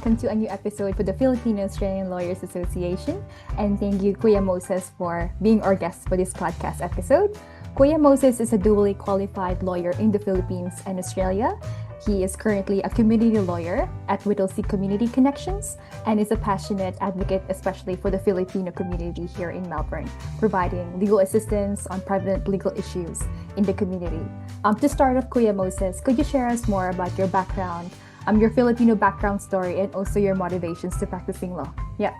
welcome to a new episode for the Filipino-Australian Lawyers Association. And thank you, Kuya Moses, for being our guest for this podcast episode. Kuya Moses is a dually qualified lawyer in the Philippines and Australia. He is currently a community lawyer at Whittlesea Community Connections and is a passionate advocate, especially for the Filipino community here in Melbourne, providing legal assistance on private legal issues in the community. To start off, Kuya Moses, could you share us more about your background, your Filipino background story, and also your motivations to practicing law? Yeah.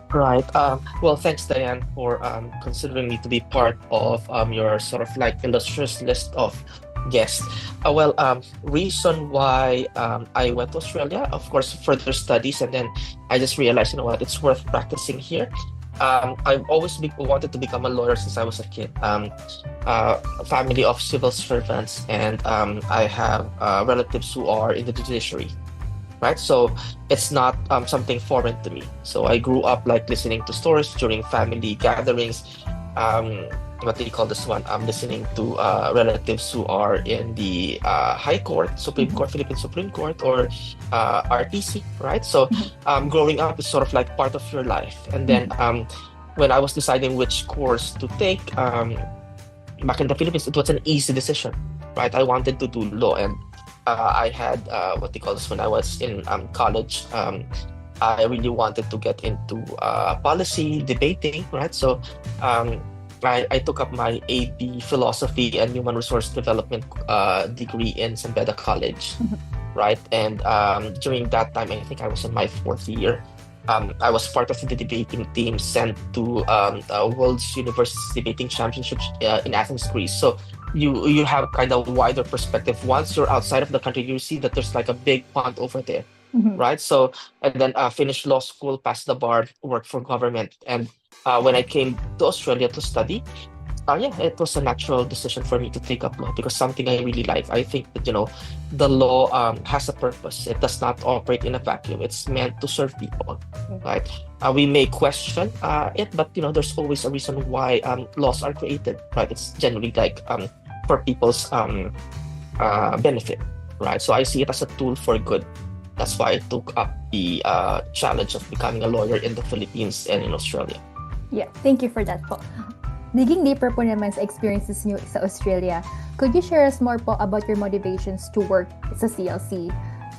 Right. Well, thanks, Diane, for considering me to be part of your sort of like illustrious list of guests. Reason why I went to Australia, of course, further studies, and then I just realized, you know what, it's worth practicing here. I've always wanted to become a lawyer since I was a kid. A family of civil servants, and I have relatives who are in the judiciary. Right, so it's not something foreign to me. So I grew up like listening to stories during family gatherings. What do you call this one? I'm listening to relatives who are in the High Court, Supreme Court, Philippine Supreme Court, or RTC. Right, so growing up is sort of like part of your life. And then when I was deciding which course to take, back in the Philippines, it was an easy decision. Right, I wanted to do law, and I had what they call this when I was in college. I really wanted to get into policy debating, right? So I took up my AB Philosophy and Human Resource Development degree in San Beda College, right? And during that time, I think I was in my fourth year. I was part of the debating team sent to World's Universities Debating Championships in Athens, Greece. So you have kind of wider perspective. Once you're outside of the country, you see that there's like a big pond over there, right? So and then finished law school, passed the bar, worked for government, and when I came to Australia to study, it was a natural decision for me to take up law because something I really like. I think that the law has a purpose. It does not operate in a vacuum. It's meant to serve people, right? We may question it, but there's always a reason why laws are created, right? It's generally like for people's benefit, right? So I see it as a tool for good. That's why I took up the challenge of becoming a lawyer in the Philippines and in Australia. Yeah, thank you for that po. Digging deeper po naman sa experiences niyo sa Australia, could you share us more po about your motivations to work sa CLC?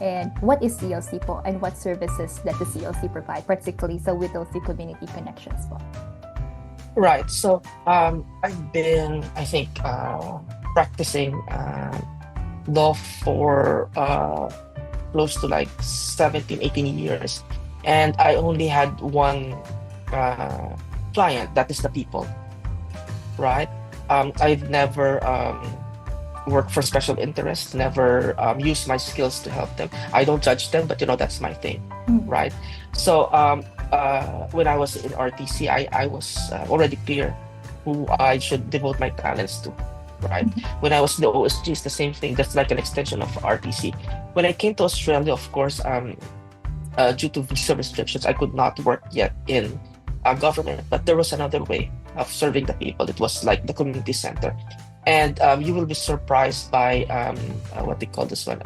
And what is CLC po? And what services that the CLC provide, particularly sa Whittlesea Community Connections po? Right. So I've been, I think, practicing law for close to like 17, 18 years. And I only had one client, that is the people. Right? I've never worked for special interests, never used my skills to help them. I don't judge them, but that's my thing, right? So when I was in RTC, I was already clear who I should devote my talents to, right? When I was in the OSG, it's the same thing. That's like an extension of RTC. When I came to Australia, of course, due to visa restrictions, I could not work yet in government, but there was another way of serving the people. It was like the community center, and you will be surprised by what they call this one,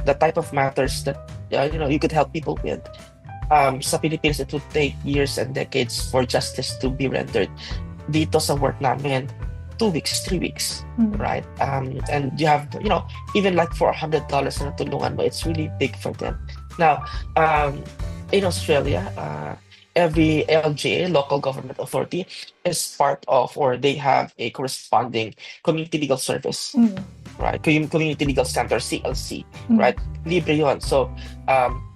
the type of matters that you could help people with. Sa Philippines, it would take years and decades for justice to be rendered. Dito sa work namin, 2 weeks, 3 weeks, right? And you have even like for $100 na tulungan mo, it's really big for them. Now, in Australia, every LGA, local government authority, is part of, or they have a corresponding community legal service, right? Community legal center, CLC, right? Libre yun. So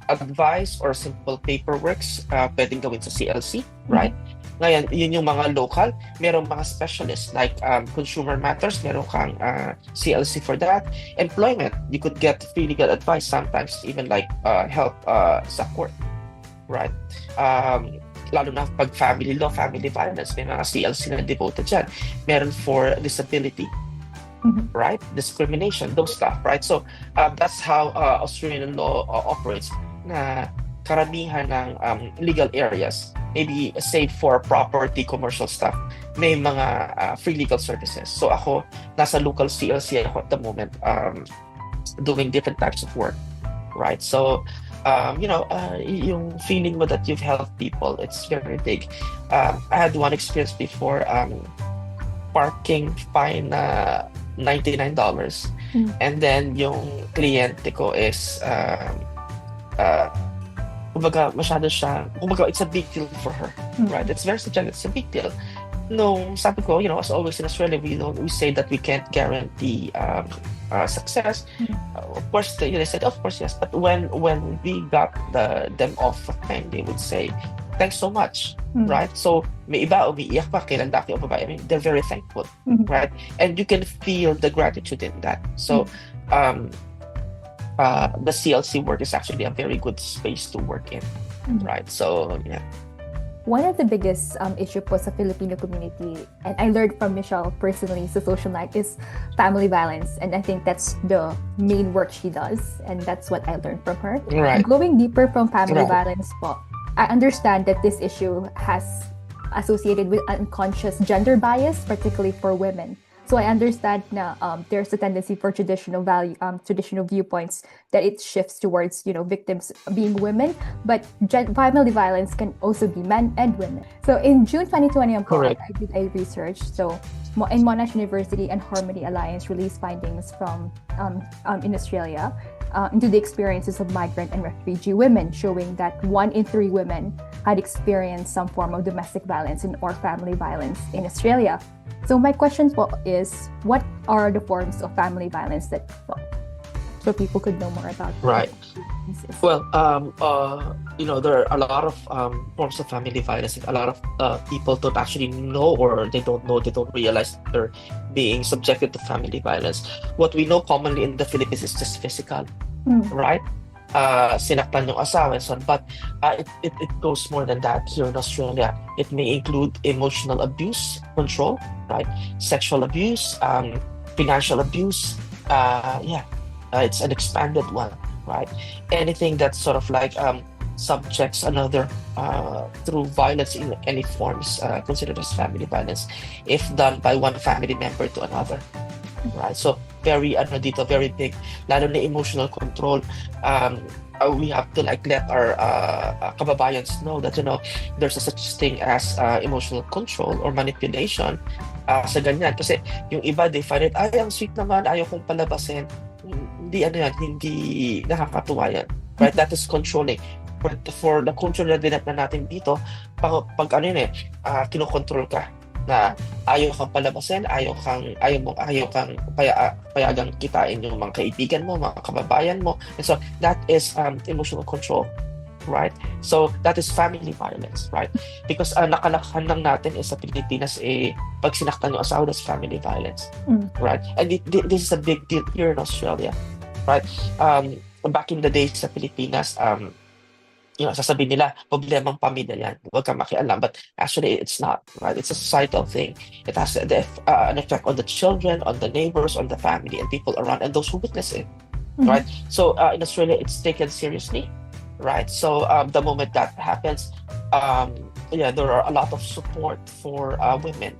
advice or simple paperworks pwedeng gawin sa CLC, right? Ngayon, yun yung mga local. Merong mga specialists like consumer matters, meron kang CLC for that. Employment, you could get free legal advice, sometimes even like help sa court. Right? Lalo na pag family law, family violence, may mga CLC na devoted dyan. Meron for disability, right? Discrimination, those stuff, right? So that's how Australian law operates, na karamihan ng legal areas, maybe save for property, commercial stuff, may mga free legal services. So ako, nasa local CLC ako at the moment, doing different types of work, right? So yung feeling mo that you've helped people, it's very big. I had one experience before, parking fine na $99. Mm. And then yung kliyente ko is uh, kumbaga masyado siya, kumbaga it's a big deal for her, right? Mm. It's very subjective, it's a big deal. No, sabi ko, as always in Australia, we say that we can't guarantee success. Mm. Of course, they said, of course, yes. But when we got them off of time, they would say, thanks so much, Mm. right? So may iba umiiyak pa kay lalaki o babae. I mean, they're very thankful, Mm. right? And you can feel the gratitude in that. So um, the CLC work is actually a very good space to work in, Mm. right? So yeah. One of the biggest issue po sa Filipino community, and I learned from Michelle personally sa social life, is family violence. And I think that's the main work she does. And that's what I learned from her. Right. Going deeper from family Right. violence po, I understand that this issue has associated with unconscious gender bias, particularly for women. So I understand na there's a tendency for traditional viewpoints that it shifts towards victims being women, but family violence can also be men and women. So in June 2020, Correct. I did a research. So in Monash University and Harmony Alliance released findings from in Australia into the experiences of migrant and refugee women, showing that 1 in 3 women had experienced some form of domestic violence or family violence in Australia. So my question is, what are the forms of family violence so people could know more about? Right. This? Well, there are a lot of forms of family violence. A lot of people don't actually know, or they don't realize they're being subjected to family violence. What we know commonly in the Philippines is just physical, right? Sinaktan yung asawa and so on. But it goes more than that here in Australia. It may include emotional abuse, control, right? Sexual abuse, financial abuse. It's an expanded one, right? Anything that sort of like subjects another through violence in any forms considered as family violence if done by one family member to another, right? So very very big, lalo na emotional control. We have to like let our kababayans know that there's a such thing as emotional control or manipulation sa ganyan, kasi yung iba they find it, ay ang sweet naman, ayaw kong palabasin. Hindi hindi nakakatuwa yan, right? That is controlling. For the culture na dinat na natin dito, pag kinokontrol ka na ayaw kang palabasin, ayaw kang payagang kitain yung mga kaibigan mo, mga kababayan mo. And so that is emotional control, right? So that is family violence, right? Because nakalakhan lang natin is sa Pilipinas pag sinaktan yung asawa, that's family violence, right? And this is a big deal here in Australia, right? Back in the days sa Pilipinas, sasabihin nila, problemang pamilya yan, huwag kang makialam. But actually, it's not, right? It's a societal thing. It has an effect on the children, on the neighbors, on the family, and people around, and those who witness it, right? So in Australia, it's taken seriously, right? So the moment that happens, there are a lot of support for women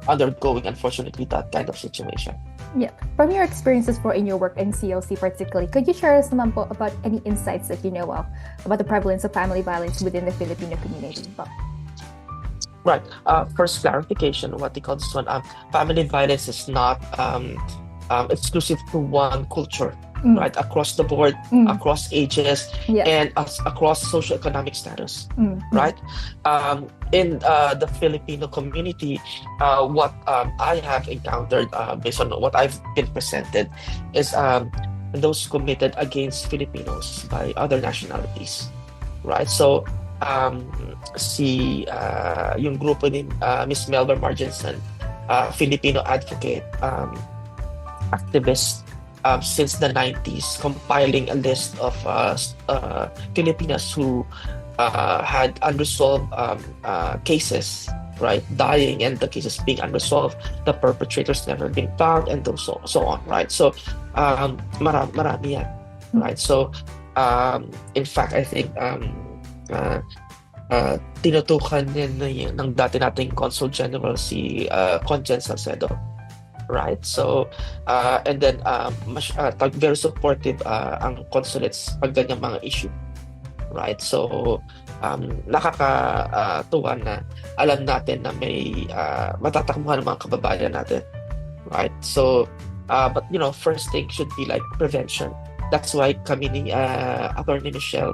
undergoing, unfortunately, that kind of situation. Yeah. From your experiences in your work in CLC particularly, could you share us naman po about any insights that you know of about the prevalence of family violence within the Filipino community? Right. First clarification, what they call this one, family violence is not exclusive to one culture, right? Across the board, across ages, and across socioeconomic status, right? In the Filipino community, what I have encountered based on what I've been presented is those committed against Filipinos by other nationalities, right? So yung grupo ni Miss Melba Marginson, Filipino advocate, activist since the 90s, compiling a list of Filipinas who had unresolved cases, right, dying, and the cases being unresolved, the perpetrators never been found, and so on, right? So marami yan, right? So in fact, I think tinutukan din ng dati nating Consul General si Conjen Salcedo, right? So, and then very supportive ang consulates pag ganyang mga issue, right? So, nakakatuwa na alam natin na may matatakbuhan ng mga kababayan natin, right? So, but first thing should be like prevention. That's why kami ni Attorney Michelle,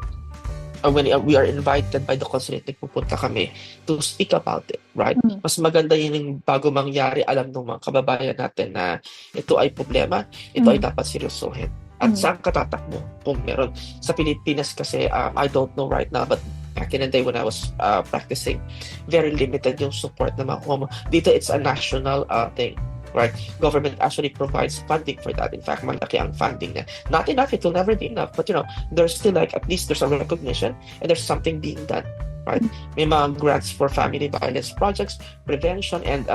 when we are invited by the consulate, nagpupunta kami to speak about it, right? Mas maganda yun yung bago mangyari, alam ng mga kababayan natin na ito ay problema, ito ay dapat seryosohin. At saan ka tatakbo kung meron? Sa Pilipinas kasi, I don't know right now, but back in the day when I was practicing, very limited yung support na makuha mo. Dito, it's a national thing. Right? Government actually provides funding for that. In fact, malaki ang funding na. Not enough, it will never be enough. But there's still at least there's a recognition and there's something being done. Right? May mga grants for family violence projects, prevention, and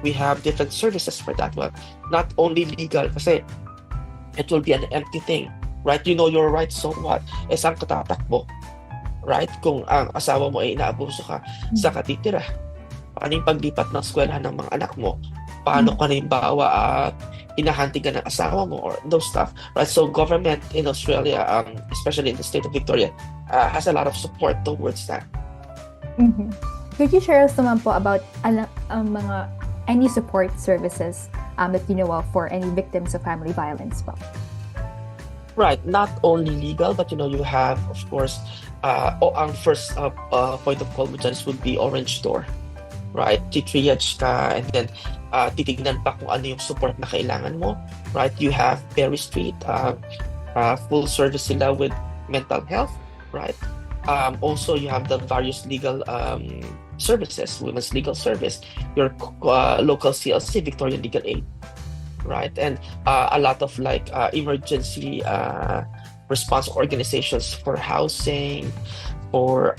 we have different services for that one. Not only legal, kasi it will be an empty thing. Right? You know your rights, so what? Saan ka tatakbo? Right? Kung ang asawa mo ay inaabuso ka, sa katitira. Paano yung paglipat ng eskwelahan ng mga anak mo? Paano ka halimbawa hinahanting ka ng asawa mo or those stuff, right? So government in Australia, especially in the state of Victoria, has a lot of support towards that. Could you share us naman po about any support services that you know of for any victims of family violence po? Right, not only legal, but you have, of course, ang first point of call mo dyan would be Orange Door. Right, triage ka, and then titignan pa kung ano yung support na kailangan mo. Right, you have Berry Street, full service sila with mental health. Right, also you have the various legal services, Women's Legal Service, your local CLC, Victorian Legal Aid. Right, and a lot of emergency response organizations for housing, or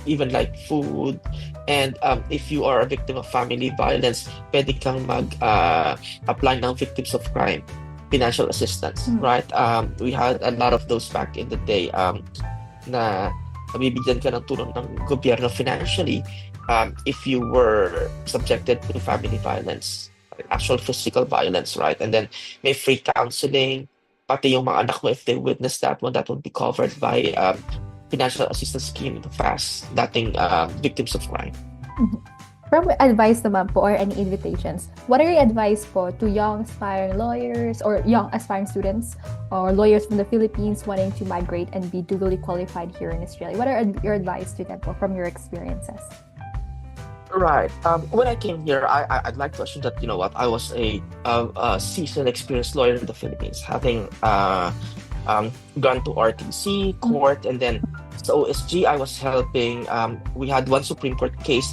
even like food. And if you are a victim of family violence, pwede kang mag-apply ng victims of crime financial assistance, right? We had a lot of those back in the day, na mabibigyan ka ng tulong ng gobyerno financially if you were subjected to family violence, actual physical violence, right? And then may free counseling, pati yung mga anak mo, if they witness that one, that will be covered by financial assistance scheme, FAST, dating victims of crime. From advice naman po or any invitations, what are your advice po to young aspiring lawyers or young aspiring students or lawyers from the Philippines wanting to migrate and be duly qualified here in Australia? What are your advice to them po from your experiences? Right. When I came here, I'd like to assume that I was a seasoned, experienced lawyer in the Philippines, having gone to RTC court, and then sa OSG I was helping. We had one Supreme Court case.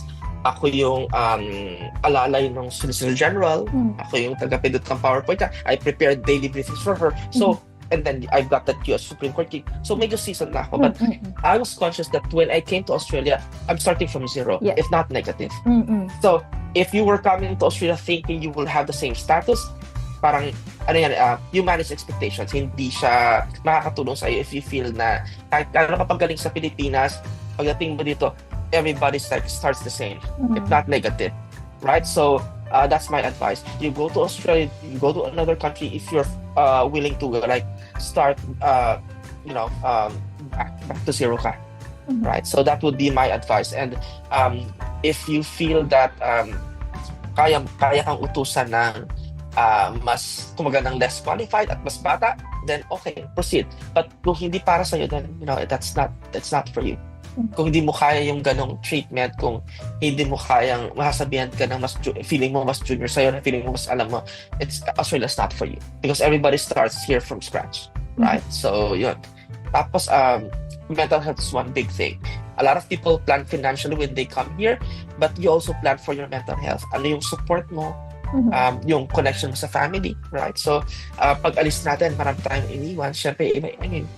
Ako yung alalay ng Solicitor General. Ako yung taga-pindot ng PowerPoint. I prepared daily briefings for her. So, and then I got that US Supreme Court case. So medyo seasoned na ako. But I was conscious that when I came to Australia, I'm starting from zero, if not negative. So, if you were coming to Australia thinking you will have the same status, parang you manage expectations. Hindi siya makakatulong sa'yo if you feel na kahit ano ka pagaling sa Pilipinas, pagdating mo dito, everybody's starts the same, if not negative, right? So that's my advice. You go to Australia, you go to another country if you're willing to start back to zero ka, right? So that would be my advice. And if you feel that kaya kang utusan ng mas ng less qualified at mas bata, then okay, proceed. But kung hindi para sa'yo, then that's not for you. Kung hindi mo kaya yung ganong treatment, kung hindi mo kayang masasabihan ka ng feeling mo mas junior sa'yo, na feeling mo mas alam mo, Australia's not for you. Because everybody starts here from scratch, right? So, yun. Tapos, mental health is one big thing. A lot of people plan financially when they come here, but you also plan for your mental health. Ano yung support mo? Yung connection mo sa family, right? So, pag alis natin, marami tayong iniwan. Siyempre,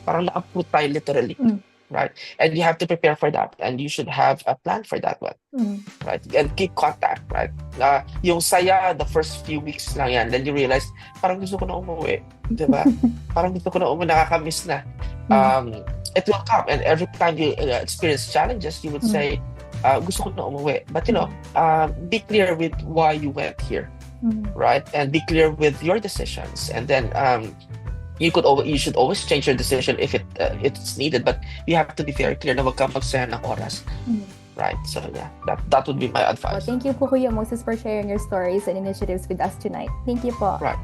parang na-uproot tayo literally, right? And you have to prepare for that. And you should have a plan for that one, right? And keep contact, right? Yung saya, the first few weeks lang yan. Then you realize, parang gusto ko na umuwi. Diba? Parang gusto ko na umuwi, nakakamiss na. It will come. And every time you experience challenges, you would say, gusto ko na umuwi. But, be clear with why you went here. Mm. right? And be clear with your decisions. And then you should always change your decision if it's needed, but you have to be very clear na wag kang magsayang ng oras, Mm. right? So yeah, that would be my Well, advice. thank you po, Kuya Moses, for sharing your stories and initiatives with us tonight. Thank you po. Right.